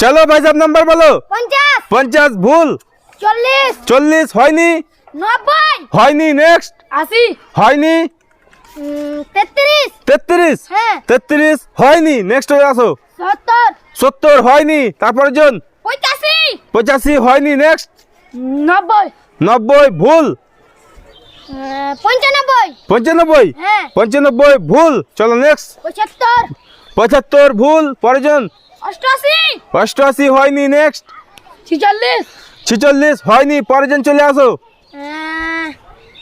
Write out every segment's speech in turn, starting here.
चलो भाई साहब नंबर बोलो। 50 50 भूल। 40 40 হয়নি 90 হয়নি নেক্সট 80 হয়নি 33 33 হ্যাঁ 33 হয়নি নেক্সট হয়ে আসো 70 70 হয়নি তারপর জন 85 85 হয়নি নেক্সট 90 90 ভুল 95 95 হ্যাঁ 95 ভুল চলো নেক্সট 75 75 ভুল পরের জন 88 88 হয়নি নেক্সট 46 46 হয়নি পরের জন চলে আসো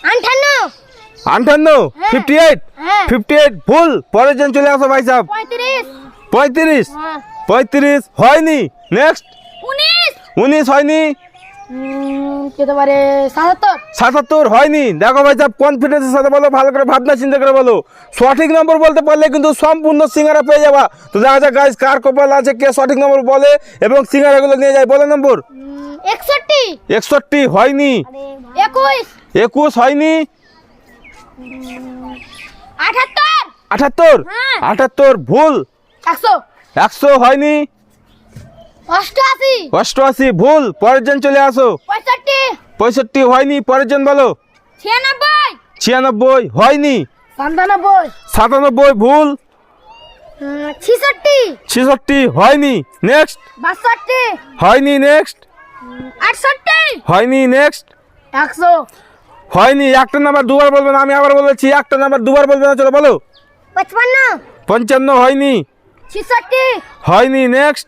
58 58 হ্যাঁ। 58 হ্যাঁ 58 ভুল পরের জন চলে আসো ভাই সাহেব 35 35 হ্যাঁ 35 হয়নি নেক্সট 19 19 হয়নি কেতে পারে 77 77 হয়নি দেখো ভাই সাহেব কনফিডেন্সের সাথে বলো ভালো করে ভাবনা চিন্তা করে বলো সঠিক নম্বর বলতে পারলে কিন্তু সম্পূর্ণ সিঙ্গারা পেয়ে যাবা তো দেখা যাক গাইস কার কপাল আছে কে সঠিক নম্বর বলে এবং সিঙ্গারাগুলো নিয়ে যায় বলে নম্বর 61 61 হয়নি 21 21 হয়নি 78 78 হ্যাঁ। 78 ভুল 100 100 হয়নি 88 88 ভুল পরের জন চলে আসো 65 65 হয়নি পরের জন বলো 96 96 হয়নি 97 97 ভুল 66 66 হয়নি নেক্সট 62 হয়নি নেক্সট 68 হয়নি নেক্সট 100 হয়নি একটা নাম্বার দুবার বলবে না আমি আবার বলেছি একটা নাম্বার দুবার বলবে না চলো বলো 55 55 হয়নি 66 হয়নি নেক্সট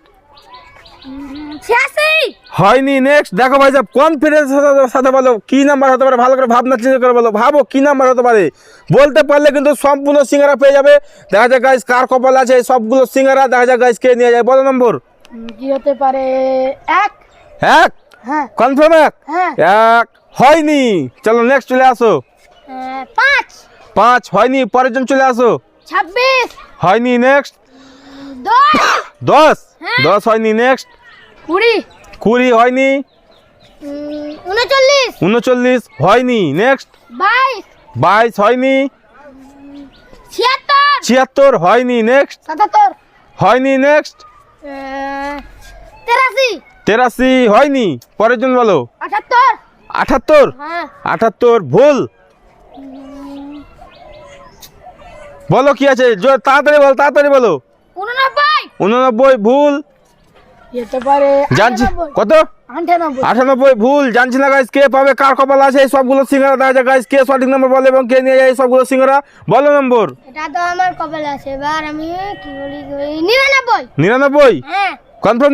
86 হয়নি নেক্সট দেখো ভাই সাহেব কনফিডেন্সের সাথে বলো কি নাম্বার হতে পারে ভালো করে ভাবনা চিন্তা করে বলো ভাবো কি নাম্বার হতে পারে বলতে পারলে কিন্তু সম্পূর্ণ সিঙ্গারা পেয়ে যাবে দেখা যাক গাইস কার কপাল আছে এই সবগুলো সিঙ্গারা দেখা যাক গাইস কে নিয়ে যায় বলো নম্বর কি হতে পারে 1 এক হ্যাঁ কনফার্ম এক হ্যাঁ এক হয়নি চলো নেক্সট চলে আসো 5 5 হয়নি পরের জন চলে আসো 26 হয়নি নেক্সট 10 10 হ্যাঁ। 10 হয়নি নেক্সট 20 20 হয়নি 39 39 হয়নি নেক্সট 22 22 হয়নি 76 76 হয়নি নেক্সট 77 হয়নি নেক্সট 83 83 হয়নি পরের জন বলো 78 78 হ্যাঁ 78 ভুল বলো কি আছে তাড়াতাড়ি বলো 89 89 ভুল হতে পারে জানছি কত 98 98 ভুল জানছি না গাইস কে পাবে কার কপাল আছে এই সবগুলো সিঙ্গারা দেখা যায় গাইস কে সঠিক নম্বর বলে এবং কে নিয়ে যায় এই সবগুলো সিঙ্গারা বলো নম্বর এটা তো আমার কপালে আছে এবার আমি কি বলি 99 99 হ্যাঁ কনফার্ম